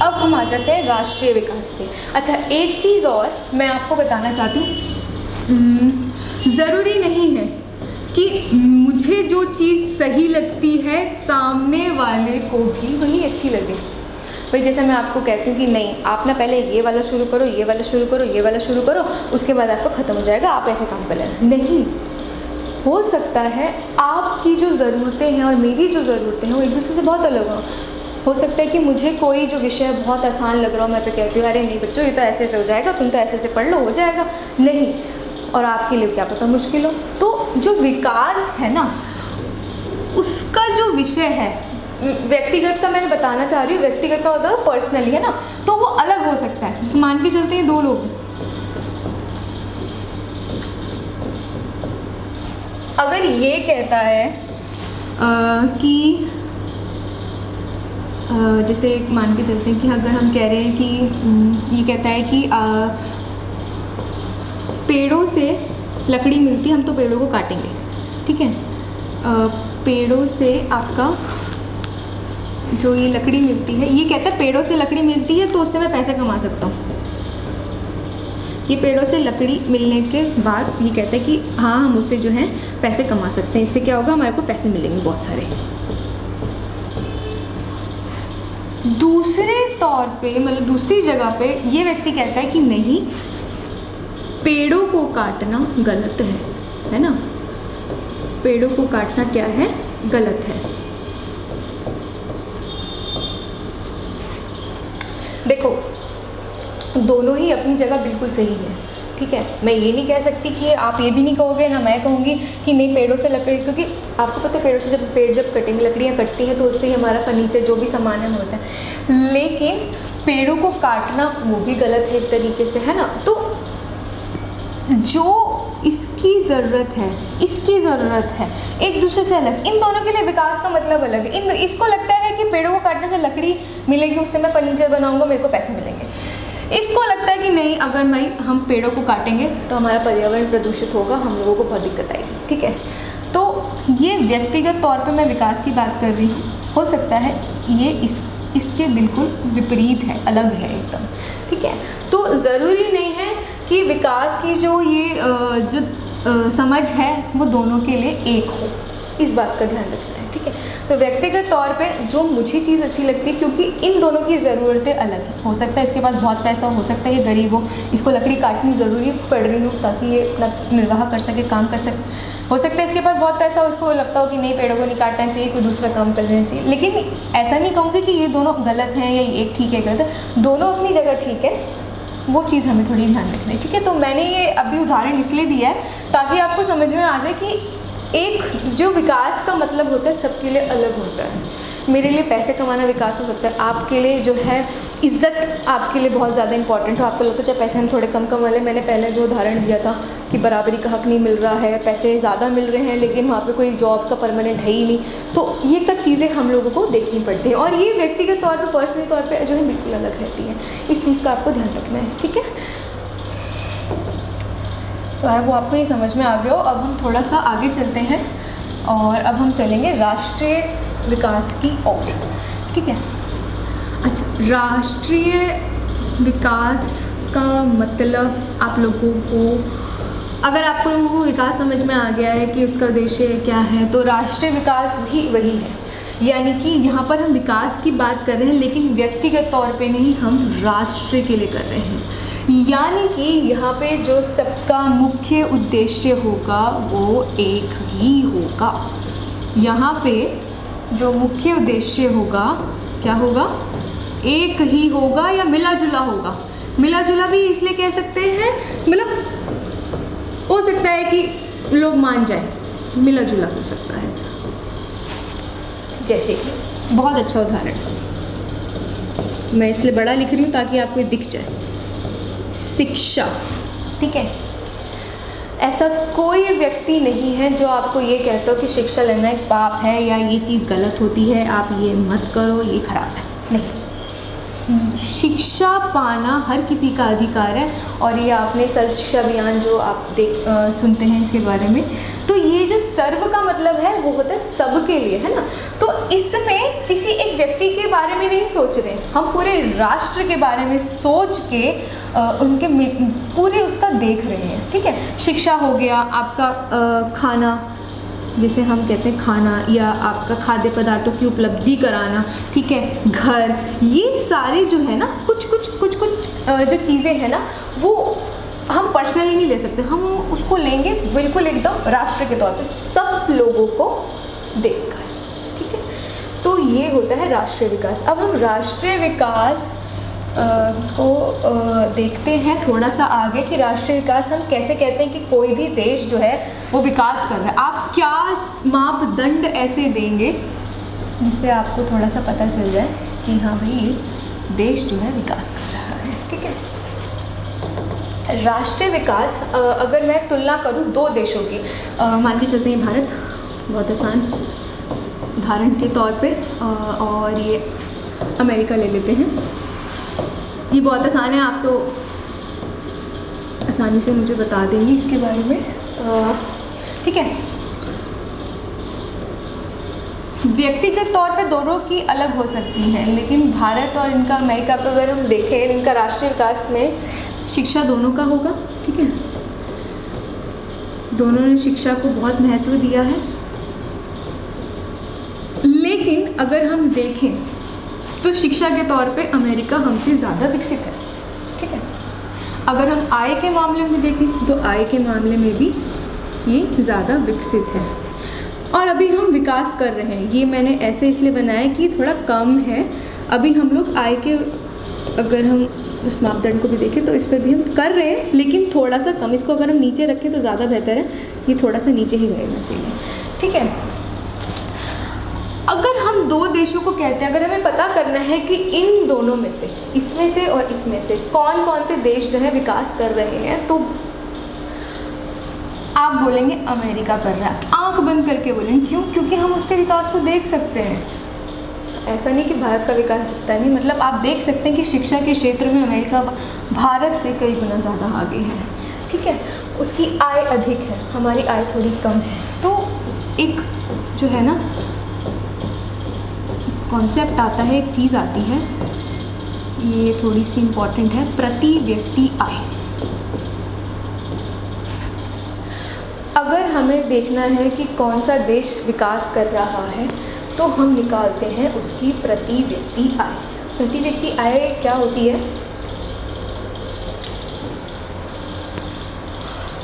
अब हम आ जाते हैं राष्ट्रीय विकास पे। अच्छा, एक चीज़ और मैं आपको बताना चाहती हूँ, ज़रूरी नहीं है कि मुझे जो चीज़ सही लगती है सामने वाले को भी वही अच्छी लगे। भाई जैसे मैं आपको कहती हूँ कि नहीं, आप ना पहले ये वाला शुरू करो, ये वाला शुरू करो, ये वाला शुरू करो, उसके बाद आपका ख़त्म हो जाएगा, आप ऐसे काम कर लेना। नहीं, हो सकता है आपकी जो ज़रूरतें हैं और मेरी जो ज़रूरतें हैं वो एक दूसरे से बहुत अलग हो सकता है कि मुझे कोई जो विषय बहुत आसान लग रहा हो, मैं तो कहती हूँ अरे नहीं बच्चों, ये तो ऐसे ऐसे हो जाएगा, तुम तो ऐसे ऐसे पढ़ लो, हो जाएगा। नहीं, और आपके लिए क्या पता मुश्किल हो। तो जो विकास है ना, उसका जो विषय है, व्यक्तिगत का मैंने बताना चाह रही हूँ, व्यक्तिगत का होता है पर्सनली, है ना, तो वो अलग हो सकता है। जैसे मान के चलते हैं 2 लोग हैं, अगर ये कहता है कि जैसे मान के चलते हैं कि अगर हम कह रहे हैं कि ये कहता है कि पेड़ों से लकड़ी मिलती है, हम तो पेड़ों को काटेंगे, ठीक है। पेड़ों से आपका जो ये लकड़ी मिलती है, ये कहता है पेड़ों से लकड़ी मिलती है तो उससे मैं पैसे कमा सकता हूँ। ये पेड़ों से लकड़ी मिलने के बाद ये कहता है कि हाँ, हम उससे जो है पैसे कमा सकते हैं, इससे क्या होगा, हमारे को पैसे मिलेंगे बहुत सारे। दूसरे तौर पे, मतलब दूसरी जगह पे ये व्यक्ति कहता है कि नहीं, पेड़ों को काटना गलत है ना, पेड़ों को काटना क्या है, गलत है। देखो, दोनों ही अपनी जगह बिल्कुल सही है, ठीक है। मैं ये नहीं कह सकती कि आप ये भी नहीं कहोगे ना मैं कहूँगी कि नहीं पेड़ों से लकड़ी, क्योंकि आपको पता है पेड़ों से जब कटेंगे, लकड़ियाँ कटती हैं तो उससे ही हमारा फर्नीचर जो भी सामान है होता है। लेकिन पेड़ों को काटना वो भी गलत है एक तरीके से, है ना। तो जो इसकी ज़रूरत है, इसकी ज़रूरत है, एक दूसरे से अलग, इन दोनों के लिए विकास का मतलब अलग है। इसको लगता है कि पेड़ों को काटने से लकड़ी मिलेगी, उससे मैं फर्नीचर बनाऊँगा, मेरे को पैसे मिलेंगे। इसको लगता है कि नहीं, अगर भाई हम पेड़ों को काटेंगे तो हमारा पर्यावरण प्रदूषित होगा, हम लोगों को बहुत दिक्कत आएगी, ठीक है। तो ये व्यक्तिगत तौर पे मैं विकास की बात कर रही हूँ, हो सकता है ये इसके बिल्कुल विपरीत है, अलग है एकदम, ठीक है। तो ज़रूरी नहीं है कि विकास की जो ये समझ है वो दोनों के लिए एक हो, इस बात का ध्यान रखना है, ठीक है। तो व्यक्तिगत तौर पे जो मुझे चीज़ अच्छी लगती है, क्योंकि इन दोनों की ज़रूरतें अलग हैं। हो सकता है इसके पास बहुत पैसा हो सकता है ये गरीब हो, इसको लकड़ी काटनी ज़रूरी पड़ रही हो ताकि ये अपना निर्वाह कर सके, काम कर सके। हो सकता है इसके पास बहुत पैसा हो, इसको लगता हो कि नहीं पेड़ों को नहीं काटना चाहिए, कोई दूसरा काम कर लेना चाहिए। लेकिन ऐसा नहीं कहूँगी कि ये दोनों गलत हैं या एक ठीक है गलत है, दोनों अपनी जगह ठीक है, वो चीज़ हमें थोड़ी ध्यान रखनी है, ठीक है। तो मैंने ये अभी उदाहरण इसलिए दिया है ताकि आपको समझ में आ जाए कि एक जो विकास का मतलब होता है सबके लिए अलग होता है। मेरे लिए पैसे कमाना विकास हो सकता है, आपके लिए जो है इज़्ज़त आपके लिए बहुत ज़्यादा इंपॉर्टेंट हो। आपको लगता है चाहे पैसे हम थोड़े कम कमा लें, मैंने पहले जो उदाहरण दिया था कि बराबरी का हक नहीं मिल रहा है, पैसे ज़्यादा मिल रहे हैं लेकिन वहाँ पे कोई जॉब का परमानेंट है ही नहीं, तो ये सब चीज़ें हम लोगों को देखनी पड़ती हैं और ये व्यक्तिगत तौर पर, पर्सनली तौर पर जो है बिल्कुल अलग रहती है। इस चीज़ का आपको ध्यान रखना है, ठीक है। तो वो आपको ये समझ में आ गया हो। अब हम थोड़ा सा आगे चलते हैं और अब हम चलेंगे राष्ट्रीय विकास की ओर, ठीक है। अच्छा, राष्ट्रीय विकास का मतलब आप लोगों को, अगर आप लोगों को विकास समझ में आ गया है कि उसका उद्देश्य क्या है, तो राष्ट्रीय विकास भी वही है। यानी कि यहाँ पर हम विकास की बात कर रहे हैं लेकिन व्यक्तिगत तौर पे नहीं, हम राष्ट्र के लिए कर रहे हैं। यानी कि यहाँ पे जो सबका मुख्य उद्देश्य होगा वो एक ही होगा। यहाँ पे जो मुख्य उद्देश्य होगा क्या होगा, एक ही होगा या मिला जुला होगा। मिला जुला भी इसलिए कह सकते हैं, मतलब हो सकता है कि लोग मान जाए, मिला जुला हो सकता है। जैसे कि बहुत अच्छा उदाहरण, मैं इसलिए बड़ा लिख रही हूँ ताकि आपको दिख जाए, शिक्षा, ठीक है। ऐसा कोई व्यक्ति नहीं है जो आपको ये कहता हो कि शिक्षा लेना एक पाप है या ये चीज़ गलत होती है, आप ये मत करो, ये खराब है, नहीं। शिक्षा पाना हर किसी का अधिकार है, और ये आपने सर्व शिक्षा अभियान जो आप सुनते हैं इसके बारे में, तो ये जो सर्व का मतलब है वो होता है सबके लिए, है ना। तो इसमें किसी एक व्यक्ति के बारे में नहीं सोच रहे, हम पूरे राष्ट्र के बारे में सोच के उनके पूरे उसका देख रहे हैं, ठीक है। शिक्षा हो गया आपका खाना, जिसे हम कहते हैं खाना, या आपका खाद्य पदार्थों की उपलब्धि कराना, ठीक है, घर, ये सारे जो है ना कुछ जो चीज़ें हैं ना वो हम पर्सनली नहीं ले सकते, हम उसको लेंगे बिल्कुल एकदम राष्ट्र के तौर पे सब लोगों को देखकर, ठीक है। तो ये होता है राष्ट्रीय विकास। अब हम राष्ट्रीय विकास को देखते हैं थोड़ा सा आगे कि राष्ट्रीय विकास हम कैसे कहते हैं कि कोई भी देश जो है वो विकास कर रहा है। आप क्या मापदंड ऐसे देंगे जिससे आपको थोड़ा सा पता चल जाए कि हाँ भाई ये देश जो है विकास कर रहा है, ठीक है। राष्ट्रीय विकास अगर मैं तुलना करूँ दो देशों की, मान के चलते हैं भारत, बहुत आसान उदाहरण के तौर पे, और ये अमेरिका ले लेते हैं। ये बहुत आसान है, आप तो आसानी से मुझे बता देंगे इसके बारे में, ठीक है। व्यक्तिगत तौर पे दोनों की अलग हो सकती हैं, लेकिन भारत और इनका अमेरिका का अगर हम देखें, इनका राष्ट्रीय विकास में शिक्षा दोनों का होगा, ठीक है। दोनों ने शिक्षा को बहुत महत्व दिया है, लेकिन अगर हम देखें तो शिक्षा के तौर पे अमेरिका हमसे ज़्यादा विकसित है, ठीक है। अगर हम आय के मामले में देखें तो आय के मामले में भी ये ज़्यादा विकसित है, और अभी हम विकास कर रहे हैं। ये मैंने ऐसे इसलिए बनाया कि थोड़ा कम है, अभी हम लोग आय के, अगर हम उस मापदंड को भी देखें तो इस पर भी हम कर रहे हैं, लेकिन थोड़ा सा कम। इसको अगर हम नीचे रखें तो ज़्यादा बेहतर है, ये थोड़ा सा नीचे ही रहना चाहिए, ठीक है। अगर हम दो देशों को कहते हैं, अगर हमें पता करना है कि इन दोनों में से, इसमें से और इसमें से कौन कौन से देश जो है विकास कर रहे हैं, तो आप बोलेंगे अमेरिका कर रहा है, आंख बंद करके बोलेंगे। क्यों? क्योंकि हम उसके विकास को देख सकते हैं। ऐसा नहीं कि भारत का विकास दिखता नहीं, मतलब आप देख सकते हैं कि शिक्षा के क्षेत्र में अमेरिका भारत से कई गुना ज़्यादा आगे है, ठीक है। उसकी आय अधिक है, हमारी आय थोड़ी कम है। तो एक जो है ना कॉन्सेप्ट आता है, एक चीज़ आती है, ये थोड़ी सी इम्पॉर्टेंट है, प्रति व्यक्ति आय। अगर हमें देखना है कि कौन सा देश विकास कर रहा है तो हम निकालते हैं उसकी प्रति व्यक्ति आय। प्रति व्यक्ति आय क्या होती है?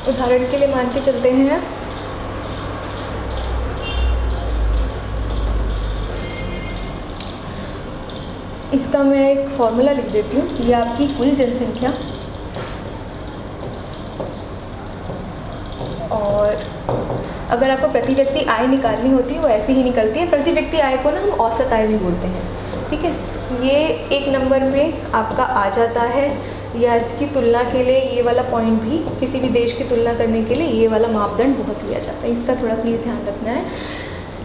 उदाहरण के लिए मान के चलते हैं इसका मैं एक फॉर्मूला लिख देती हूँ। ये आपकी कुल जनसंख्या और अगर आपको प्रति व्यक्ति आय निकालनी होती है वो ऐसे ही निकलती है। प्रति व्यक्ति आय को ना हम औसत आय भी बोलते हैं, ठीक है। ये एक नंबर में आपका आ जाता है, या इसकी तुलना के लिए ये वाला पॉइंट भी, किसी भी देश की तुलना करने के लिए ये वाला मापदंड बहुत लिया जाता है। इसका थोड़ा प्लीज़ ध्यान रखना है।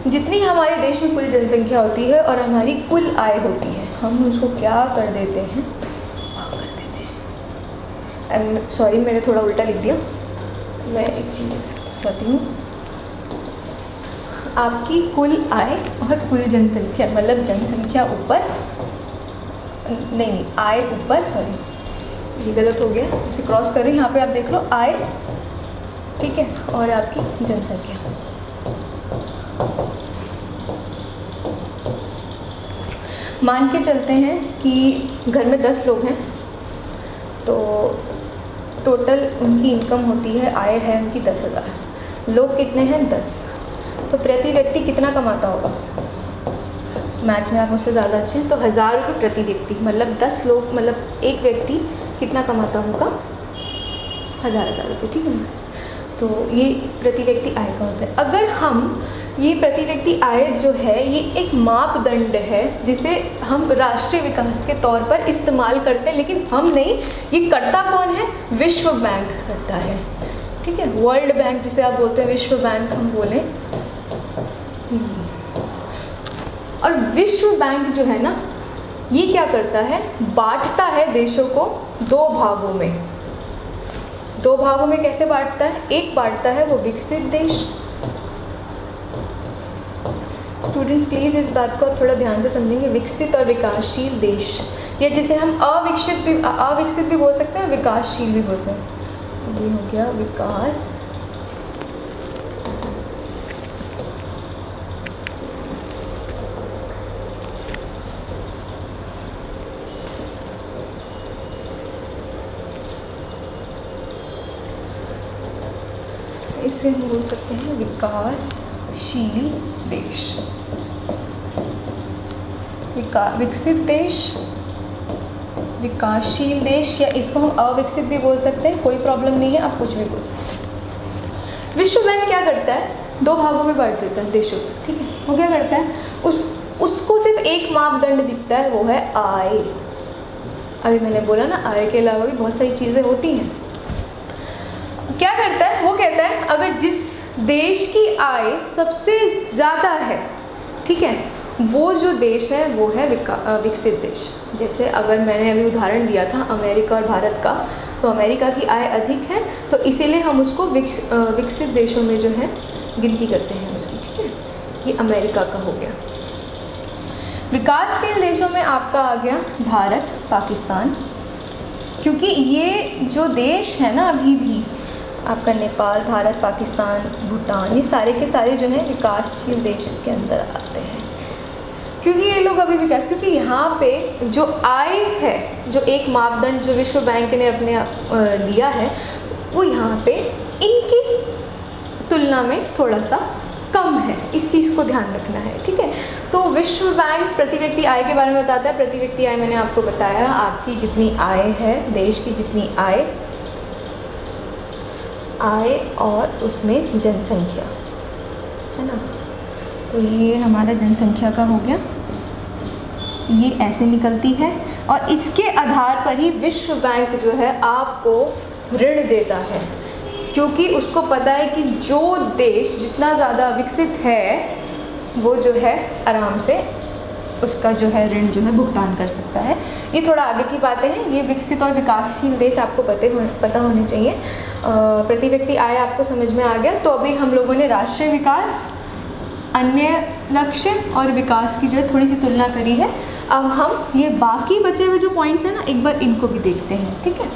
जितनी हमारे देश में कुल जनसंख्या होती है और हमारी कुल आय होती है, हम उसको क्या कर देते हैं, भाग कर देते हैं। सॉरी, मैंने थोड़ा उल्टा लिख दिया। मैं एक चीज़ चाहती हूँ, आपकी कुल आय और कुल जनसंख्या, मतलब जनसंख्या ऊपर, नहीं आय ऊपर, सॉरी ये गलत हो गया, इसे क्रॉस कर रही हैं। यहाँ पे आप देख लो आय, ठीक है, और आपकी जनसंख्या। मान के चलते हैं कि घर में 10 लोग हैं, तो टोटल उनकी इनकम होती है, आय है उनकी 10,000। लोग कितने हैं? 10। तो प्रति व्यक्ति कितना कमाता होगा? मैथ्स में आप मुझसे ज़्यादा अच्छे हैं, तो 1000 रुपये प्रति व्यक्ति, मतलब 10 लोग, मतलब एक व्यक्ति कितना कमाता होगा? 1000 रुपये, ठीक है ना। तो ये प्रति व्यक्ति आय का होता है। अगर हम ये प्रति व्यक्ति आय जो है ये एक मापदंड है जिसे हम राष्ट्रीय विकास के तौर पर इस्तेमाल करते हैं, लेकिन हम नहीं, ये करता कौन है? विश्व बैंक करता है, ठीक है। वर्ल्ड बैंक जिसे आप बोलते हैं, विश्व बैंक हम बोलें। और विश्व बैंक जो है ना, ये क्या करता है, बांटता है देशों को दो भागों में। दो भागों में कैसे बांटता है, एक बांटता है वो विकसित देश। स्टूडेंट्स प्लीज़ इस बात को आप थोड़ा ध्यान से समझेंगे, विकसित और विकासशील देश, या जिसे हम अविकसित भी बोल सकते हैं, विकासशील भी बोल सकते हैं। ये हो गया विकास, इसे हम बोल सकते हैं विकासशील देश। विकसित देश, विकासशील देश, या इसको हम अविकसित भी बोल सकते हैं, कोई प्रॉब्लम नहीं है, आप कुछ भी बोल सकते हैं। विश्व बैंक क्या करता है, दो भागों में बांट देता है देशों को, ठीक है। वो क्या करता है, उसको सिर्फ एक मापदंड दिखता है, वो है आय। अभी मैंने बोला ना, आय के अलावा भी बहुत सारी चीज़ें होती हैं। क्या करता है, वो कहता है अगर जिस देश की आय सबसे ज़्यादा है, ठीक है, वो जो देश है वो है विकसित देश। जैसे अगर मैंने अभी उदाहरण दिया था अमेरिका और भारत का, तो अमेरिका की आय अधिक है, तो इसीलिए हम उसको विकसित देशों में जो है गिनती करते हैं उसकी, ठीक है। ये अमेरिका का हो गया। विकासशील देशों में आपका आ गया भारत, पाकिस्तान, क्योंकि ये जो देश है ना, अभी भी आपका नेपाल, भारत, पाकिस्तान, भूटान, ये सारे के सारे जो हैं विकासशील देश के अंदर आते हैं, क्योंकि ये लोग अभी विकास, क्योंकि यहाँ पे जो आय है, जो एक मापदंड जो विश्व बैंक ने अपने लिया है, वो यहाँ पे इनकी तुलना में थोड़ा सा कम है। इस चीज़ को ध्यान रखना है, ठीक है। तो विश्व बैंक प्रति व्यक्ति आय के बारे में बताता है। प्रति व्यक्ति आय मैंने आपको बताया, आपकी जितनी आय है, देश की जितनी आय और उसमें जनसंख्या है ना, तो ये हमारा जनसंख्या का हो गया, ये ऐसे निकलती है, और इसके आधार पर ही विश्व बैंक जो है आपको ऋण देता है, क्योंकि उसको पता है कि जो देश जितना ज़्यादा विकसित है वो जो है आराम से उसका जो है ऋण जो है भुगतान कर सकता है। ये थोड़ा आगे की बातें हैं, ये विकसित और विकासशील देश आपको पता होने चाहिए। प्रति व्यक्ति आय आपको समझ में आ गया। तो अभी हम लोगों ने राष्ट्रीय विकास, अन्य लक्ष्य और विकास की जो है थोड़ी सी तुलना करी है। अब हम ये बाकी बचे हुए जो पॉइंट्स हैं ना, एक बार इनको भी देखते हैं, ठीक है।